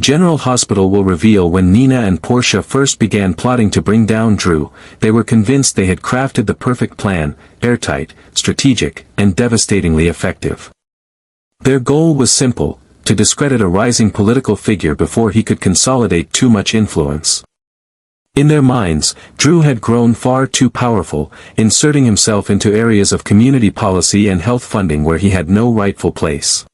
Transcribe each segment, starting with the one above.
General Hospital will reveal when Nina and Portia first began plotting to bring down Drew, they were convinced they had crafted the perfect plan, airtight, strategic, and devastatingly effective. Their goal was simple, to discredit a rising political figure before he could consolidate too much influence. In their minds, Drew had grown far too powerful, inserting himself into areas of community policy and health funding where he had no rightful place.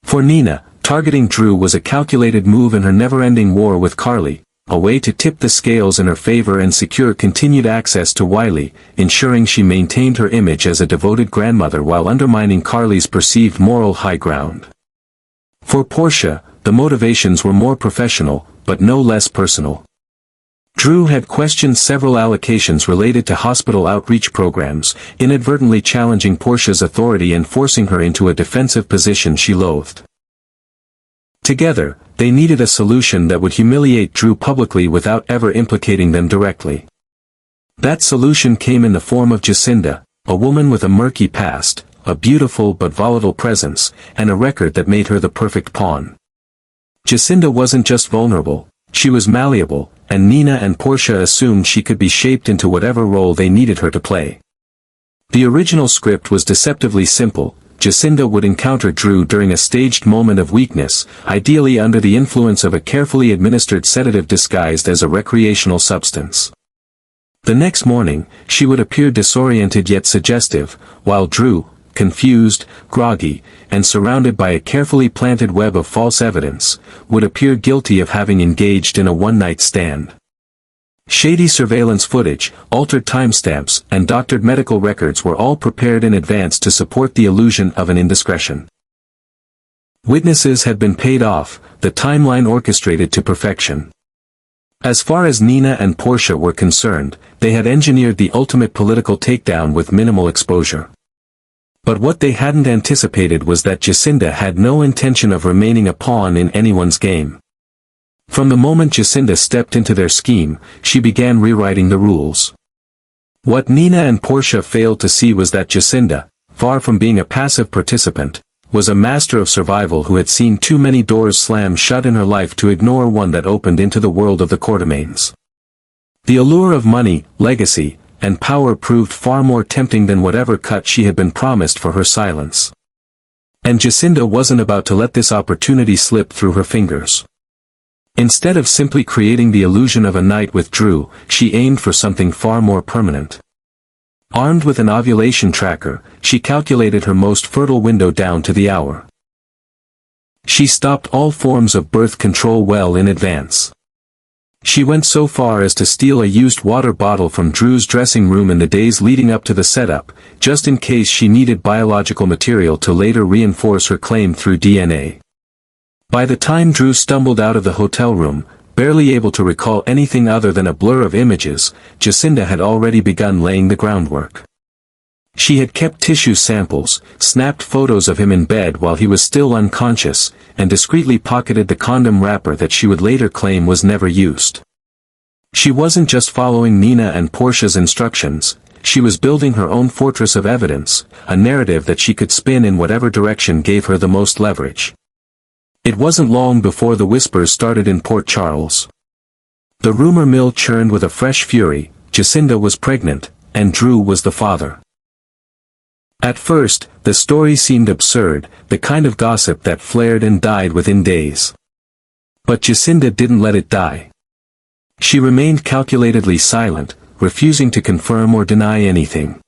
For Nina, targeting Drew was a calculated move in her never-ending war with Carly, a way to tip the scales in her favor and secure continued access to Wiley, ensuring she maintained her image as a devoted grandmother while undermining Carly's perceived moral high ground. For Portia, the motivations were more professional, but no less personal. Drew had questioned several allocations related to hospital outreach programs, inadvertently challenging Portia's authority and forcing her into a defensive position she loathed. Together, they needed a solution that would humiliate Drew publicly without ever implicating them directly. That solution came in the form of Jacinda, a woman with a murky past, a beautiful but volatile presence, and a record that made her the perfect pawn. Jacinda wasn't just vulnerable, she was malleable, and Nina and Portia assumed she could be shaped into whatever role they needed her to play. The original script was deceptively simple. Jacinda would encounter Drew during a staged moment of weakness, ideally under the influence of a carefully administered sedative disguised as a recreational substance. The next morning, she would appear disoriented yet suggestive, while Drew, confused, groggy, and surrounded by a carefully planted web of false evidence, would appear guilty of having engaged in a one-night stand. Shady surveillance footage, altered timestamps, and doctored medical records were all prepared in advance to support the illusion of an indiscretion. Witnesses had been paid off, the timeline orchestrated to perfection. As far as Nina and Portia were concerned, they had engineered the ultimate political takedown with minimal exposure. But what they hadn't anticipated was that Jacinda had no intention of remaining a pawn in anyone's game. From the moment Jacinda stepped into their scheme, she began rewriting the rules. What Nina and Portia failed to see was that Jacinda, far from being a passive participant, was a master of survival who had seen too many doors slam shut in her life to ignore one that opened into the world of the Quartermaines. The allure of money, legacy, and power proved far more tempting than whatever cut she had been promised for her silence. And Jacinda wasn't about to let this opportunity slip through her fingers. Instead of simply creating the illusion of a night with Drew, she aimed for something far more permanent. Armed with an ovulation tracker, she calculated her most fertile window down to the hour. She stopped all forms of birth control well in advance. She went so far as to steal a used water bottle from Drew's dressing room in the days leading up to the setup, just in case she needed biological material to later reinforce her claim through DNA. By the time Drew stumbled out of the hotel room, barely able to recall anything other than a blur of images, Jacinda had already begun laying the groundwork. She had kept tissue samples, snapped photos of him in bed while he was still unconscious, and discreetly pocketed the condom wrapper that she would later claim was never used. She wasn't just following Nina and Portia's instructions, she was building her own fortress of evidence, a narrative that she could spin in whatever direction gave her the most leverage. It wasn't long before the whispers started in Port Charles. The rumor mill churned with a fresh fury. Jacinda was pregnant, and Drew was the father. At first, the story seemed absurd, the kind of gossip that flared and died within days. But Jacinda didn't let it die. She remained calculatedly silent, refusing to confirm or deny anything.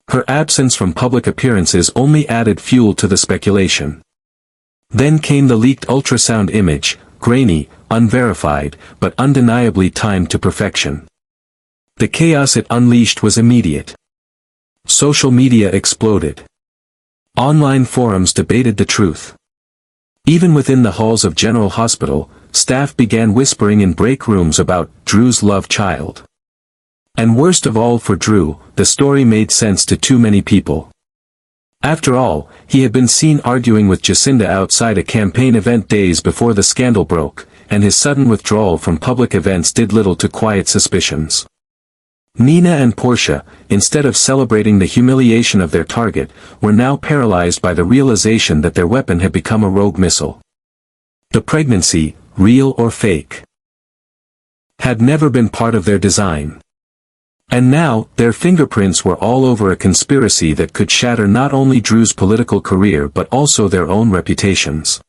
Her absence from public appearances only added fuel to the speculation. Then came the leaked ultrasound image, grainy, unverified, but undeniably timed to perfection. The chaos it unleashed was immediate. Social media exploded. Online forums debated the truth. Even within the halls of General Hospital, staff began whispering in break rooms about Drew's love child. And worst of all for Drew, the story made sense to too many people. After all, he had been seen arguing with Jacinda outside a campaign event days before the scandal broke, and his sudden withdrawal from public events did little to quiet suspicions. Nina and Portia, instead of celebrating the humiliation of their target, were now paralyzed by the realization that their weapon had become a rogue missile. The pregnancy, real or fake, had never been part of their design. And now, their fingerprints were all over a conspiracy that could shatter not only Drew's political career but also their own reputations.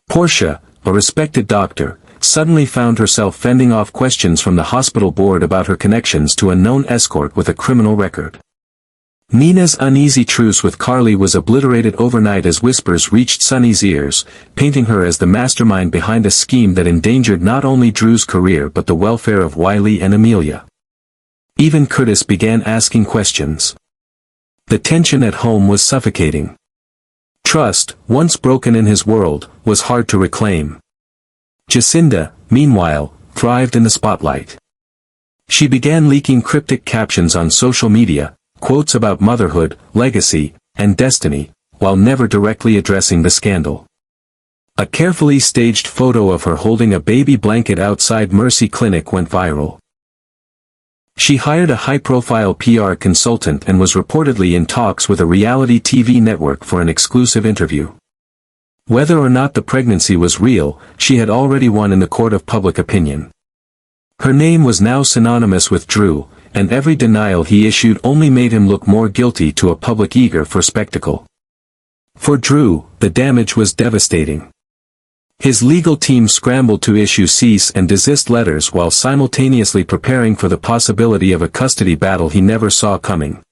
Portia, a respected doctor, suddenly found herself fending off questions from the hospital board about her connections to a known escort with a criminal record. Nina's uneasy truce with Carly was obliterated overnight as whispers reached Sonny's ears, painting her as the mastermind behind a scheme that endangered not only Drew's career but the welfare of Wiley and Amelia. Even Curtis began asking questions. The tension at home was suffocating. Trust, once broken in his world, was hard to reclaim. Jacinda, meanwhile, thrived in the spotlight. She began leaking cryptic captions on social media, quotes about motherhood, legacy, and destiny, while never directly addressing the scandal. A carefully staged photo of her holding a baby blanket outside Mercy Clinic went viral. She hired a high-profile PR consultant and was reportedly in talks with a reality TV network for an exclusive interview. Whether or not the pregnancy was real, she had already won in the court of public opinion. Her name was now synonymous with Drew, and every denial he issued only made him look more guilty to a public eager for spectacle. For Drew, the damage was devastating. His legal team scrambled to issue cease and desist letters while simultaneously preparing for the possibility of a custody battle he never saw coming.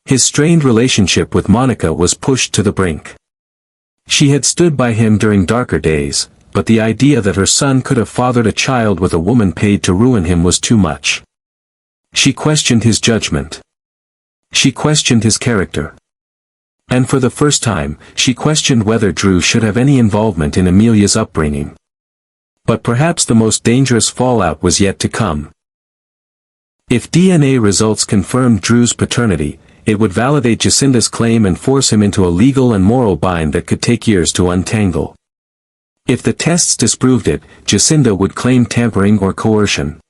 His strained relationship with Monica was pushed to the brink. She had stood by him during darker days, but the idea that her son could have fathered a child with a woman paid to ruin him was too much. She questioned his judgment. She questioned his character. And for the first time, she questioned whether Drew should have any involvement in Amelia's upbringing. But perhaps the most dangerous fallout was yet to come. If DNA results confirmed Drew's paternity, it would validate Jacinda's claim and force him into a legal and moral bind that could take years to untangle. If the tests disproved it, Jacinda would claim tampering or coercion.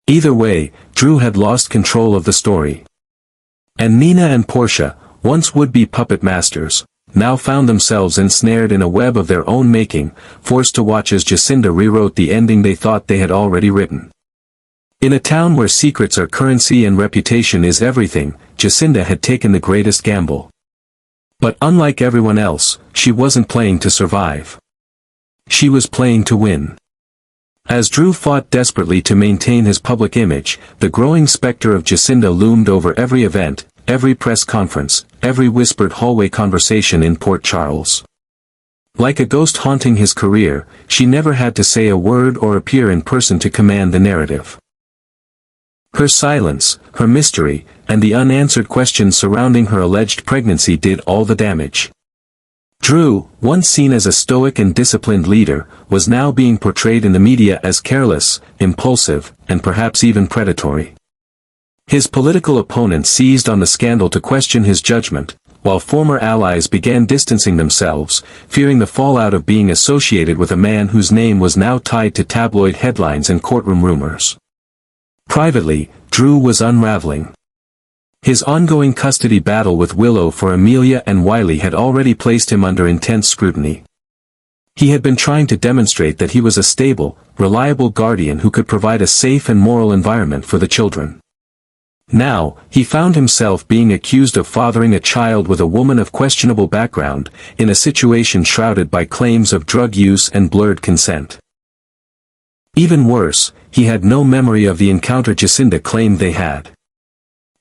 Either way, Drew had lost control of the story. And Nina and Portia, once would-be puppet masters, now found themselves ensnared in a web of their own making, forced to watch as Jacinda rewrote the ending they thought they had already written. In a town where secrets are currency and reputation is everything, Jacinda had taken the greatest gamble. But unlike everyone else, she wasn't playing to survive. She was playing to win. As Drew fought desperately to maintain his public image, the growing specter of Jacinda loomed over every event, every press conference, every whispered hallway conversation in Port Charles. Like a ghost haunting his career, she never had to say a word or appear in person to command the narrative. Her silence, her mystery, and the unanswered questions surrounding her alleged pregnancy did all the damage. Drew, once seen as a stoic and disciplined leader, was now being portrayed in the media as careless, impulsive, and perhaps even predatory. His political opponents seized on the scandal to question his judgment, while former allies began distancing themselves, fearing the fallout of being associated with a man whose name was now tied to tabloid headlines and courtroom rumors. Privately, Drew was unraveling. His ongoing custody battle with Willow for Amelia and Wiley had already placed him under intense scrutiny. He had been trying to demonstrate that he was a stable, reliable guardian who could provide a safe and moral environment for the children. Now, he found himself being accused of fathering a child with a woman of questionable background, in a situation shrouded by claims of drug use and blurred consent. Even worse, he had no memory of the encounter Jacinda claimed they had.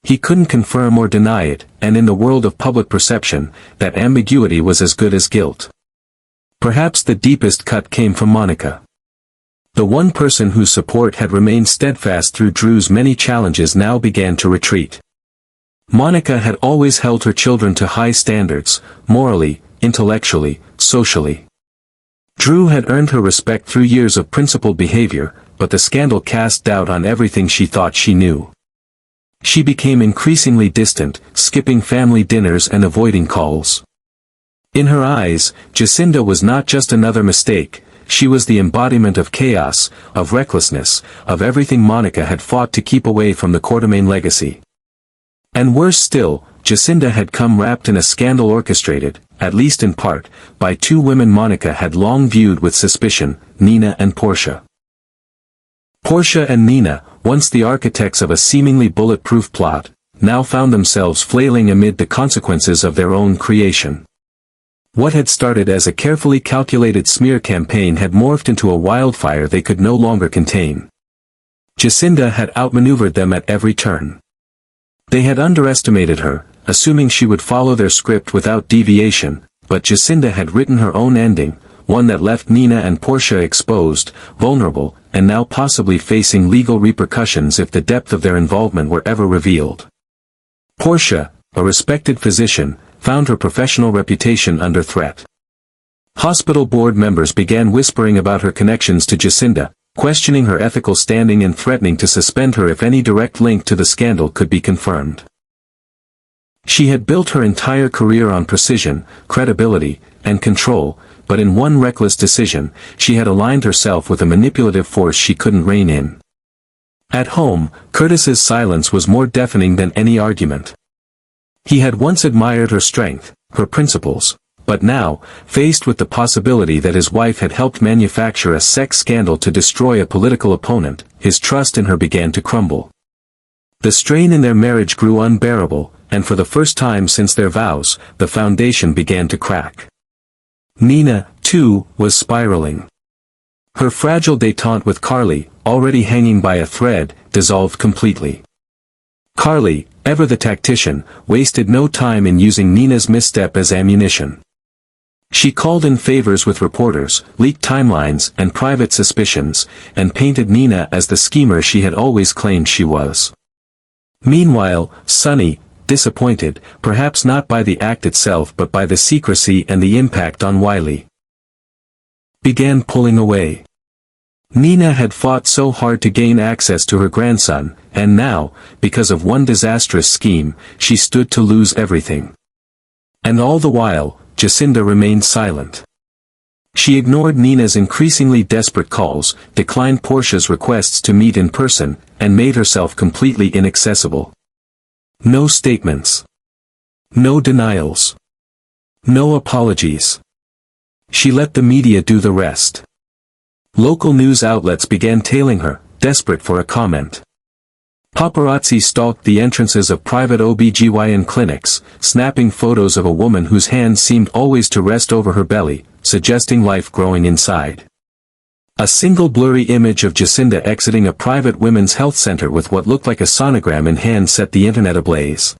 He couldn't confirm or deny it, and in the world of public perception, that ambiguity was as good as guilt. Perhaps the deepest cut came from Monica. The one person whose support had remained steadfast through Drew's many challenges now began to retreat. Monica had always held her children to high standards, morally, intellectually, socially. Drew had earned her respect through years of principled behavior, but the scandal cast doubt on everything she thought she knew. She became increasingly distant, skipping family dinners and avoiding calls. In her eyes, Jacinda was not just another mistake, she was the embodiment of chaos, of recklessness, of everything Monica had fought to keep away from the Quartermaine legacy. And worse still, Jacinda had come wrapped in a scandal orchestrated, at least in part, by two women Monica had long viewed with suspicion, Nina and Portia. Portia and Nina, once the architects of a seemingly bulletproof plot, now found themselves flailing amid the consequences of their own creation. What had started as a carefully calculated smear campaign had morphed into a wildfire they could no longer contain. Jacinda had outmaneuvered them at every turn. They had underestimated her, assuming she would follow their script without deviation, but Jacinda had written her own ending, one that left Nina and Portia exposed, vulnerable, and now possibly facing legal repercussions if the depth of their involvement were ever revealed. Portia, a respected physician, found her professional reputation under threat. Hospital board members began whispering about her connections to Jacinda, questioning her ethical standing and threatening to suspend her if any direct link to the scandal could be confirmed. She had built her entire career on precision, credibility, and control, but in one reckless decision, she had aligned herself with a manipulative force she couldn't rein in. At home, Curtis's silence was more deafening than any argument. He had once admired her strength, her principles, but now, faced with the possibility that his wife had helped manufacture a sex scandal to destroy a political opponent, his trust in her began to crumble. The strain in their marriage grew unbearable, and for the first time since their vows, the foundation began to crack. Nina, too, was spiraling. Her fragile détente with Carly, already hanging by a thread, dissolved completely. Carly, ever the tactician, wasted no time in using Nina's misstep as ammunition. She called in favors with reporters, leaked timelines and private suspicions, and painted Nina as the schemer she had always claimed she was. Meanwhile, Sonny, disappointed, perhaps not by the act itself but by the secrecy and the impact on Wiley, began pulling away. Nina had fought so hard to gain access to her grandson, and now, because of one disastrous scheme, she stood to lose everything. And all the while, Jacinda remained silent. She ignored Nina's increasingly desperate calls, declined Portia's requests to meet in person, and made herself completely inaccessible. No statements. No denials. No apologies. She let the media do the rest. Local news outlets began tailing her, desperate for a comment. Paparazzi stalked the entrances of private OB/GYN clinics, snapping photos of a woman whose hands seemed always to rest over her belly, suggesting life growing inside. A single blurry image of Jacinda exiting a private women's health center with what looked like a sonogram in hand set the internet ablaze.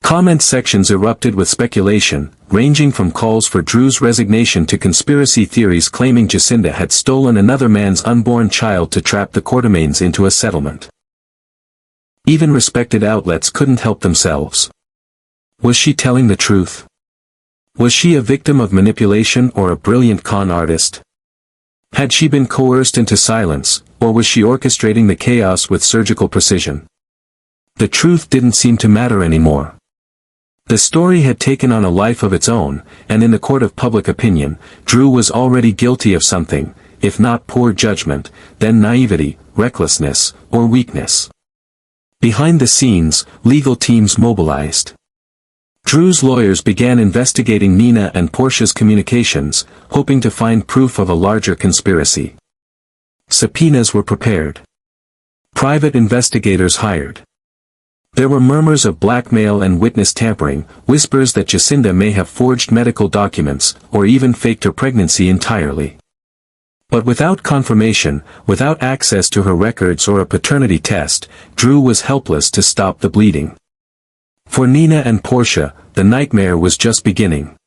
Comment sections erupted with speculation, ranging from calls for Drew's resignation to conspiracy theories claiming Jacinda had stolen another man's unborn child to trap the Quartermaines into a settlement. Even respected outlets couldn't help themselves. Was she telling the truth? Was she a victim of manipulation or a brilliant con artist? Had she been coerced into silence, or was she orchestrating the chaos with surgical precision? The truth didn't seem to matter anymore. The story had taken on a life of its own, and in the court of public opinion, Drew was already guilty of something, if not poor judgment, then naivety, recklessness, or weakness. Behind the scenes, legal teams mobilized. Drew's lawyers began investigating Nina and Portia's communications, hoping to find proof of a larger conspiracy. Subpoenas were prepared. Private investigators hired. There were murmurs of blackmail and witness tampering, whispers that Jacinda may have forged medical documents, or even faked her pregnancy entirely. But without confirmation, without access to her records or a paternity test, Drew was helpless to stop the bleeding. For Nina and Portia, the nightmare was just beginning.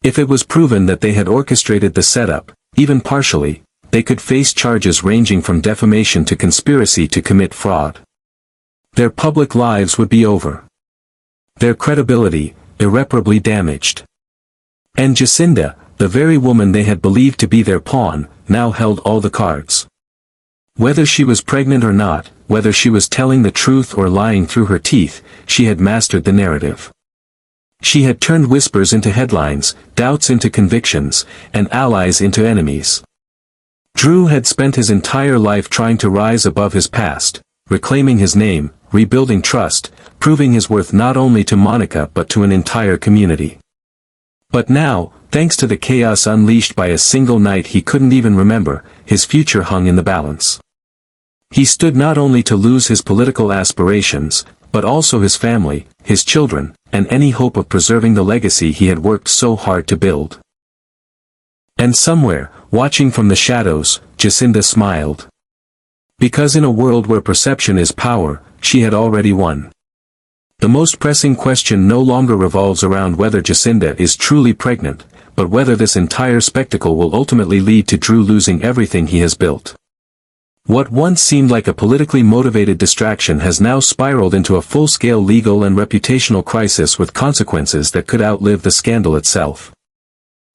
If it was proven that they had orchestrated the setup, even partially, they could face charges ranging from defamation to conspiracy to commit fraud. Their public lives would be over. Their credibility, irreparably damaged. And Jacinda, the very woman they had believed to be their pawn, now held all the cards. Whether she was pregnant or not, whether she was telling the truth or lying through her teeth, she had mastered the narrative. She had turned whispers into headlines, doubts into convictions, and allies into enemies. Drew had spent his entire life trying to rise above his past, reclaiming his name, rebuilding trust, proving his worth not only to Monica but to an entire community. But now, thanks to the chaos unleashed by a single night he couldn't even remember, his future hung in the balance. He stood not only to lose his political aspirations, but also his family, his children, and any hope of preserving the legacy he had worked so hard to build. And somewhere, watching from the shadows, Jacinda smiled. Because in a world where perception is power, she had already won. The most pressing question no longer revolves around whether Jacinda is truly pregnant, but whether this entire spectacle will ultimately lead to Drew losing everything he has built. What once seemed like a politically motivated distraction has now spiraled into a full-scale legal and reputational crisis with consequences that could outlive the scandal itself.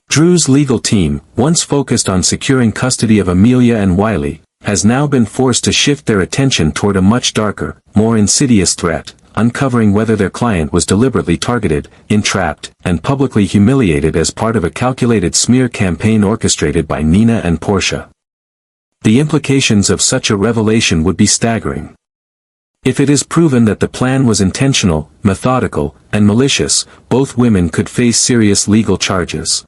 Drew's legal team, once focused on securing custody of Amelia and Wiley, has now been forced to shift their attention toward a much darker, more insidious threat, uncovering whether their client was deliberately targeted, entrapped, and publicly humiliated as part of a calculated smear campaign orchestrated by Nina and Portia. The implications of such a revelation would be staggering. If it is proven that the plan was intentional, methodical, and malicious, both women could face serious legal charges,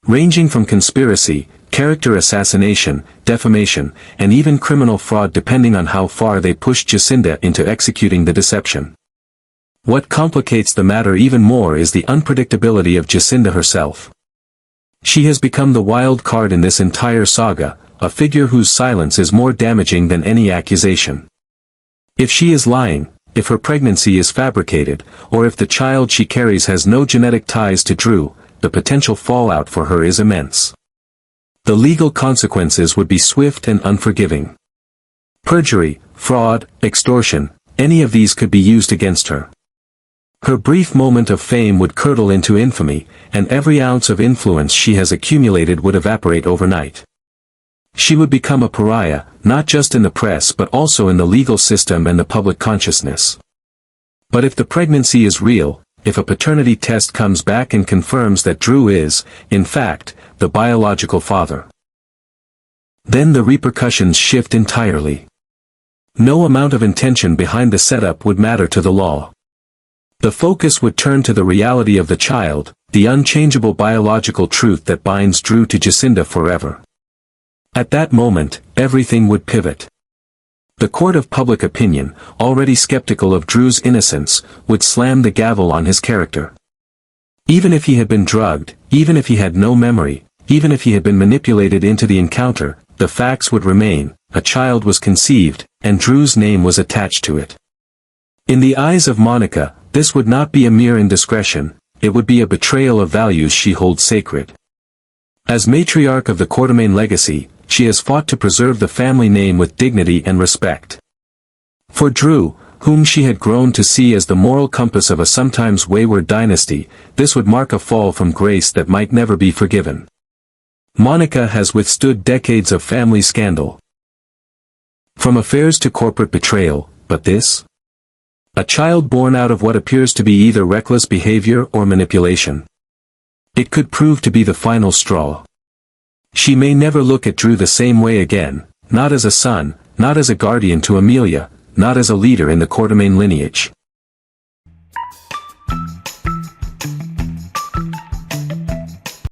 ranging from conspiracy, character assassination, defamation, and even criminal fraud depending on how far they pushed Jacinda into executing the deception. What complicates the matter even more is the unpredictability of Jacinda herself. She has become the wild card in this entire saga, a figure whose silence is more damaging than any accusation. If she is lying, if her pregnancy is fabricated, or if the child she carries has no genetic ties to Drew, the potential fallout for her is immense. The legal consequences would be swift and unforgiving. Perjury, fraud, extortion, any of these could be used against her. Her brief moment of fame would curdle into infamy, and every ounce of influence she has accumulated would evaporate overnight. She would become a pariah, not just in the press but also in the legal system and the public consciousness. But if the pregnancy is real, if a paternity test comes back and confirms that Drew is, in fact, the biological father, then the repercussions shift entirely. No amount of intention behind the setup would matter to the law. The focus would turn to the reality of the child, the unchangeable biological truth that binds Drew to Jacinda forever. At that moment, everything would pivot. The court of public opinion, already skeptical of Drew's innocence, would slam the gavel on his character. Even if he had been drugged, even if he had no memory, even if he had been manipulated into the encounter, the facts would remain: a child was conceived, and Drew's name was attached to it. In the eyes of Monica, this would not be a mere indiscretion, it would be a betrayal of values she holds sacred. As matriarch of the Quartermain legacy, she has fought to preserve the family name with dignity and respect. For Drew, whom she had grown to see as the moral compass of a sometimes wayward dynasty, this would mark a fall from grace that might never be forgiven. Monica has withstood decades of family scandal, from affairs to corporate betrayal, but this? A child born out of what appears to be either reckless behavior or manipulation. It could prove to be the final straw. She may never look at Drew the same way again, not as a son, not as a guardian to Amelia, not as a leader in the Quartermain lineage.